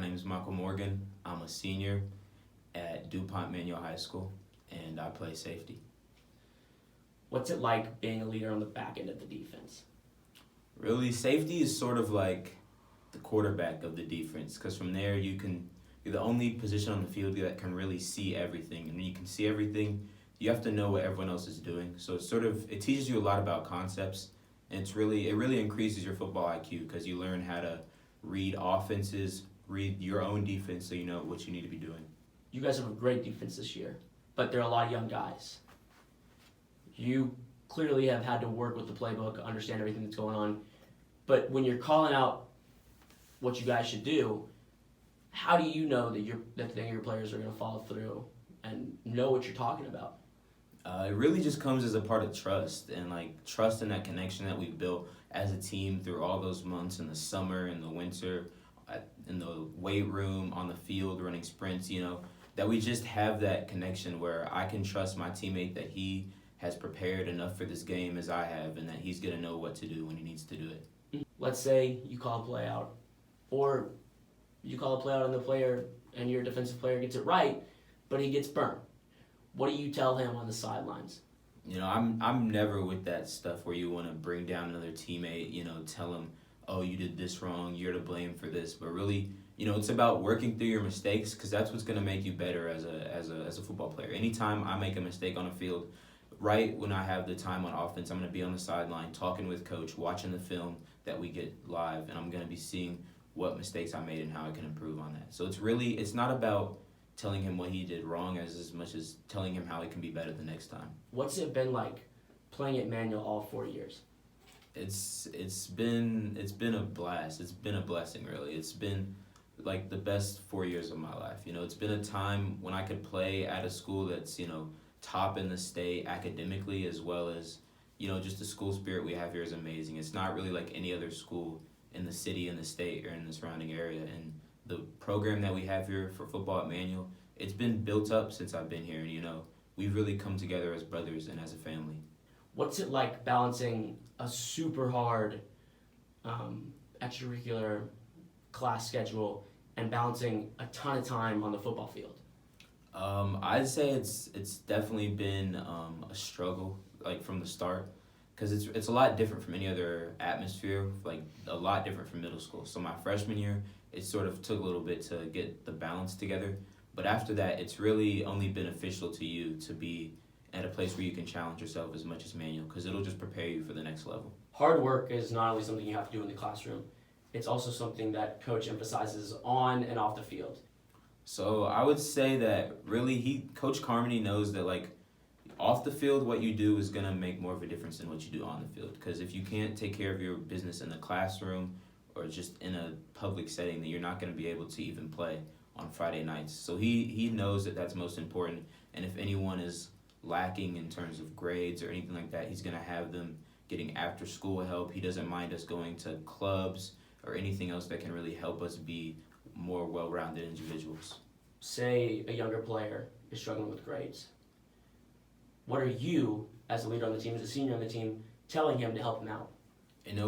name is Michael Morgan. I'm a senior at DuPont Manual High School, and I play safety. What's it like being a leader on the back end of the defense? Really, safety is sort of like the quarterback of the defense, because from there you're the only position on the field that can really see everything. And when you can see everything, you have to know what everyone else is doing. So it teaches you a lot about concepts, and it really increases your football IQ because you learn how to read offenses, read your own defense, so you know what you need to be doing. You guys have a great defense this year, but there are a lot of young guys. You clearly have had to work with the playbook, understand everything that's going on. But when you're calling out what you guys should do, how do you know that your players are going to follow through and know what you're talking about? It really just comes as a part of trust, and trust in that connection that we've built as a team through all those months in the summer, in the winter, in the weight room, on the field, running sprints, that we just have that connection where I can trust my teammate that he has prepared enough for this game as I have, and that he's going to know what to do when he needs to do it. Let's say you call a play out, or you call a play out on the player and your defensive player gets it right, but he gets burnt. What do you tell him on the sidelines? I'm never with that stuff where you want to bring down another teammate, tell him, oh, you did this wrong, you're to blame for this. But really, it's about working through your mistakes, because that's what's going to make you better as a football player. Anytime I make a mistake on a field, right when I have the time on offense, I'm going to be on the sideline talking with coach, watching the film that we get live, and I'm going to be seeing what mistakes I made and how I can improve on that. So it's not about telling him what he did wrong as much as telling him how he can be better the next time. What's it been like playing at Manual all 4 years? It's been a blast. It's been a blessing, really. It's been like the best 4 years of my life. It's been a time when I could play at a school that's top in the state academically, as well as just the school spirit we have here is amazing. It's not really like any other school in the city, in the state, or in the surrounding area. And the program that we have here for football at Manual, it's been built up since I've been here, and we've really come together as brothers and as a family. What's it like balancing a super hard extracurricular class schedule and balancing a ton of time on the football field? I'd say it's definitely been a struggle, from the start, because it's a lot different from any other atmosphere, a lot different from middle school. So my freshman year, it sort of took a little bit to get the balance together, but after that, it's really only beneficial to you to be at a place where you can challenge yourself as much as Manual, because it'll just prepare you for the next level. Hard work is not only something you have to do in the classroom, it's also something that coach emphasizes on and off the field. So I would say that really Coach Carmody knows that off the field, what you do is going to make more of a difference than what you do on the field. Because if you can't take care of your business in the classroom or just in a public setting, then you're not going to be able to even play on Friday nights. So he knows that that's most important. And if anyone is lacking in terms of grades or anything like that, he's going to have them getting after school help. He doesn't mind us going to clubs or anything else that can really help us be more well-rounded individuals. Say a younger player is struggling with grades. What are you, as a leader on the team, as a senior on the team, telling him to help him out?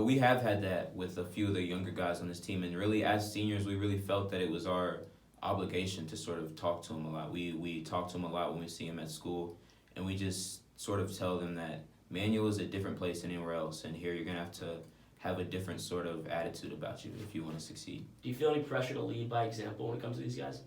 We have had that with a few of the younger guys on this team, and really as seniors, we really felt that it was our obligation to sort of talk to him a lot. We talk to him a lot when we see him at school, and we just sort of tell them that Manual is a different place than anywhere else, and here you're going to have a different sort of attitude about you if you want to succeed. Do you feel any pressure to lead by example when it comes to these guys?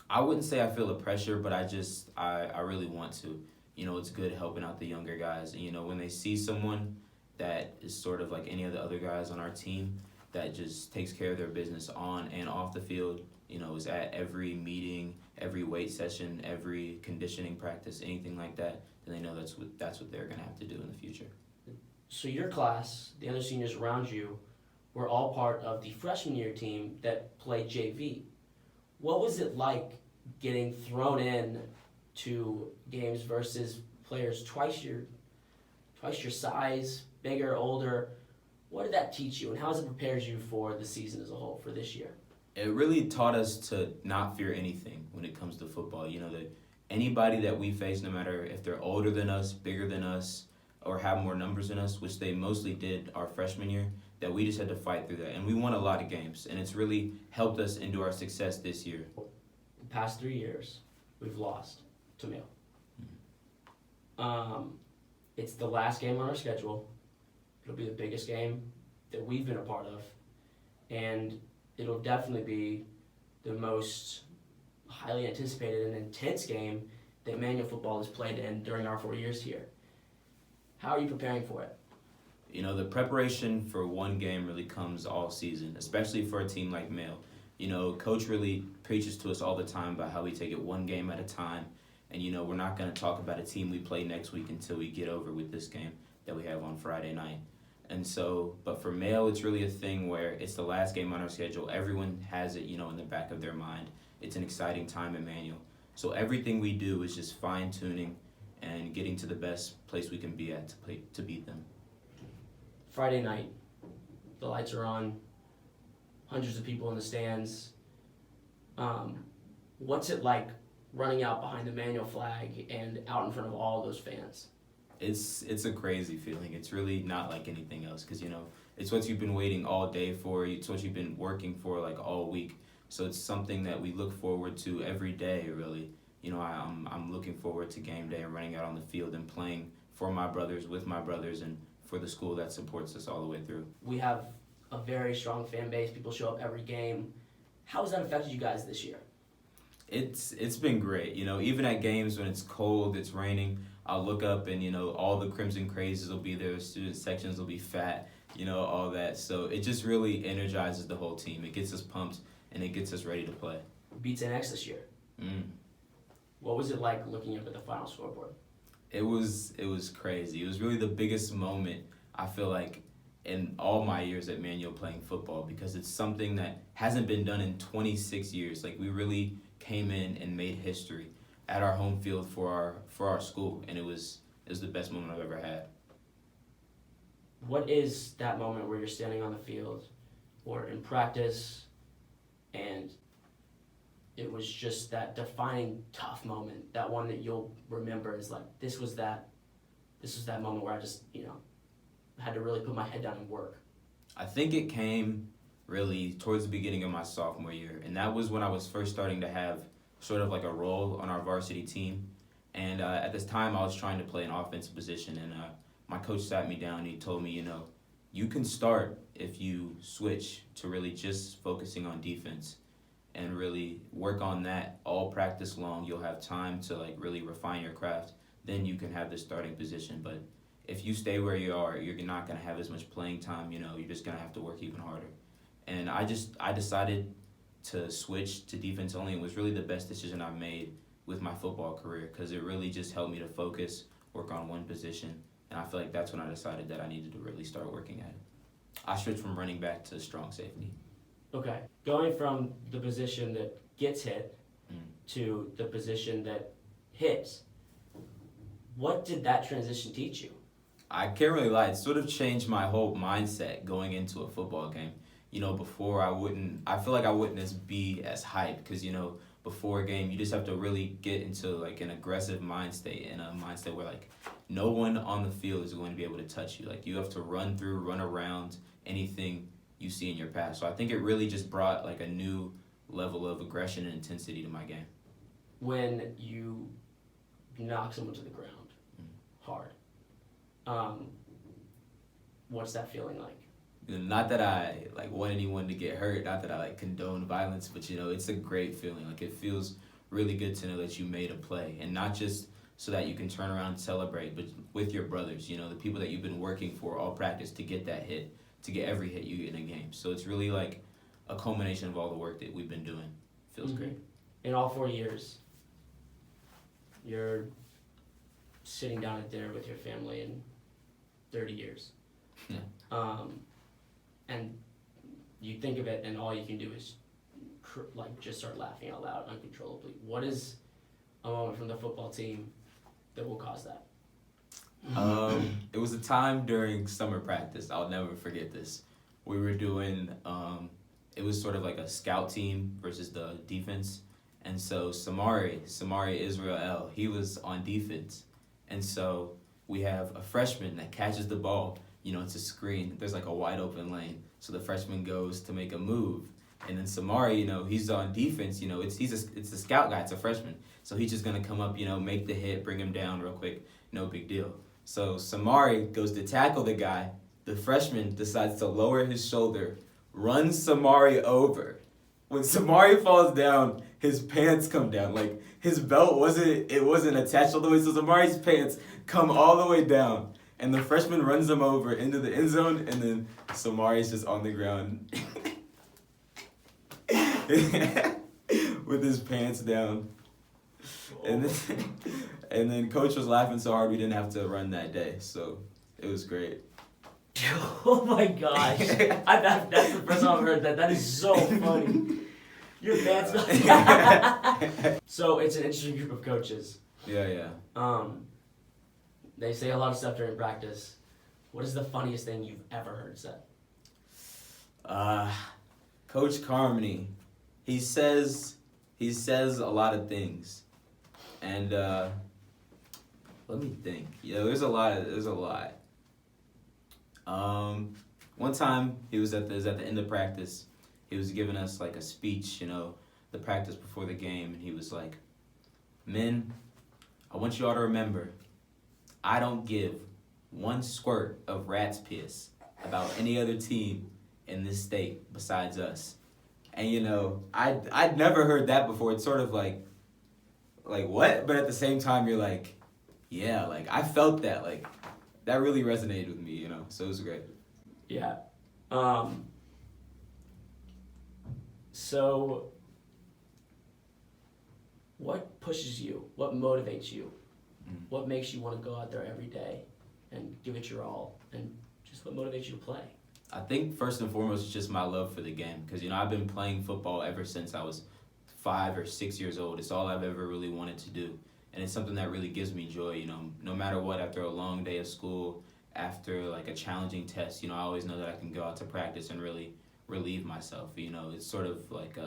I wouldn't say I feel the pressure, but I really want to. It's good helping out the younger guys. And, when they see someone that is sort of like any of the other guys on our team that just takes care of their business on and off the field, is at every meeting, every weight session, every conditioning practice, anything like that, then they know that's what they're going to have to do in the future. So your class, the other seniors around you, were all part of the freshman year team that played JV. What was it like getting thrown in to games versus players twice your size, bigger, older? What did that teach you, and how has it prepared you for the season as a whole for this year? It really taught us to not fear anything when it comes to football. That anybody that we face, no matter if they're older than us, bigger than us, or have more numbers than us, which they mostly did our freshman year, that we just had to fight through that. And we won a lot of games, and it's really helped us into our success this year. The past 3 years, we've lost to Mayo. It's the last game on our schedule. It'll be the biggest game that we've been a part of, and it'll definitely be the most highly anticipated and intense game that Manual football has played in during our 4 years here. How are you preparing for it? You know, the preparation for one game really comes all season, especially for a team like Mayo. You know, Coach really preaches to us all the time about how we take it one game at a time. And, you know, we're not going to talk about a team we play next week until we get over with this game that we have on Friday night. And so, but for Mayo, it's really a thing where it's the last game on our schedule. Everyone has it, you know, in the back of their mind. It's an exciting time in Manual. So everything we do is just fine-tuning and getting to the best place we can be at to beat them. Friday night, the lights are on, hundreds of people in the stands. What's it like running out behind the Manual flag and out in front of all those fans? It's a crazy feeling. It's really not like anything else because, you know, it's what you've been waiting all day for. It's what you've been working for like all week. So it's something that we look forward to every day, really. You know, I'm looking forward to game day and running out on the field and playing for my brothers, with my brothers, and for the school that supports us all the way through. We have a very strong fan base. People show up every game. How has that affected you guys this year? It's been great. You know, even at games when it's cold, it's raining, I'll look up and, you know, all the Crimson Crazes will be there. Student sections will be fat, you know, all that. So it just really energizes the whole team. It gets us pumped and it gets us ready to play. Beats NX this year. What was it like looking up at the final scoreboard? It was crazy. It was really the biggest moment, I feel like, in all my years at Manual playing football because it's something that hasn't been done in 26 years. Like, we really came in and made history at our home field for our school, and it was the best moment I've ever had. What is that moment where you're standing on the field or in practice and it was just that defining tough moment, that one that you'll remember is like, this was that moment where I just, you know, had to really put my head down and work? I think it came really towards the beginning of my sophomore year, and that was when I was first starting to have sort of like a role on our varsity team. And at this time, I was trying to play an offensive position, and my coach sat me down and he told me, you know, you can start if you switch to really just focusing on defense and really work on that all practice long. You'll have time to like really refine your craft. Then you can have the starting position. But if you stay where you are, you're not going to have as much playing time. You know, you're just going to have to work even harder. And I decided to switch to defense only. It was really the best decision I've made with my football career because it really just helped me to focus, work on one position. And I feel like that's when I decided that I needed to really start working at it. I switched from running back to strong safety. Okay. Going from the position that gets hit to the position that hits, what did that transition teach you? I can't really lie. It sort of changed my whole mindset going into a football game. You know, before I feel like I wouldn't be as hyped because, you know, before a game, you just have to really get into like an aggressive mind state and a mindset where like no one on the field is going to be able to touch you. Like, you have to run around anything you see in your path. So I think it really just brought like a new level of aggression and intensity to my game. When you knock someone to the ground hard, what's that feeling like? Not that I like want anyone to get hurt, not that I like condone violence, but you know, it's a great feeling. Like, it feels really good to know that you made a play, and not just so that you can turn around and celebrate, but with your brothers, you know, the people that you've been working for all practice to get that hit, to get every hit you get in a game. So it's really like a culmination of all the work that we've been doing. Feels great. In all 4 years, you're sitting down at dinner with your family in 30 years. Yeah. And you think of it and all you can do is just start laughing out loud uncontrollably. What is a moment from the football team that will cause that? It was a time during summer practice. I'll never forget this. We were doing, it was sort of like a scout team versus the defense. And so Samari Israel, he was on defense. And so we have a freshman that catches the ball it's a screen. There's like a wide open lane. So the freshman goes to make a move. And then Samari, he's on defense, it's the scout guy, it's a freshman. So he's just gonna come up, make the hit, bring him down real quick, no big deal. So Samari goes to tackle the guy. The freshman decides to lower his shoulder, runs Samari over. When Samari falls down, his pants come down. Like his belt wasn't attached all the way, so Samari's pants come all the way down. And the freshman runs him over into the end zone, and then Samari's just on the ground. With his pants down. And then coach was laughing so hard we didn't have to run that day. So it was great. Oh my gosh. That's the first time I've heard that. That is so funny. Your pants down. So it's an interesting group of coaches. Yeah. They say a lot of stuff during practice. What is the funniest thing you've ever heard said? Coach Carmody. He says a lot of things, and let me think. Yeah, there's a lot. One time he was at the end of practice. He was giving us like a speech, the practice before the game, and he was like, "Men, I want you all to remember, I don't give one squirt of rat's piss about any other team in this state besides us." And I'd never heard that before. It's sort of like what? But at the same time, you're like, yeah, like I felt that, like that really resonated with me, So it was great. Yeah. So what pushes you? What motivates you? What makes you want to go out there every day and give it your all? And just what motivates you to play? I think first and foremost it's just my love for the game, because I've been playing football ever since I was 5 or 6 years old. It's all I've ever really wanted to do, and it's something that really gives me joy. No matter what, after a long day of school, after like a challenging test, I always know that I can go out to practice and really relieve myself. It's sort of like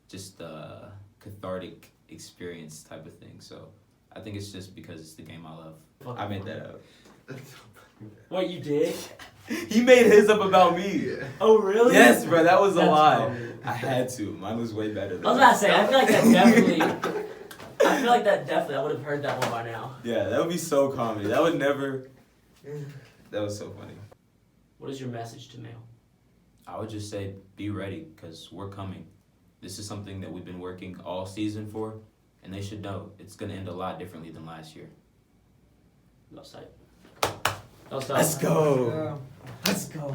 just a cathartic experience type of thing. So I think it's just because it's the game I love. I made that up. What, you did? He made his up about me. Oh, really? Yes, bro, that was a That's lie. funny. I had to. Mine was way better than I was about to say, I feel like that definitely, I would have heard that one by now. Yeah, that would be so comedy. That would never, that was so funny. What is your message to Mail? I would just say, be ready, because we're coming. This is something that we've been working all season for, and they should know it's going to end a lot differently than last year. Left side. Let's go. Let's go.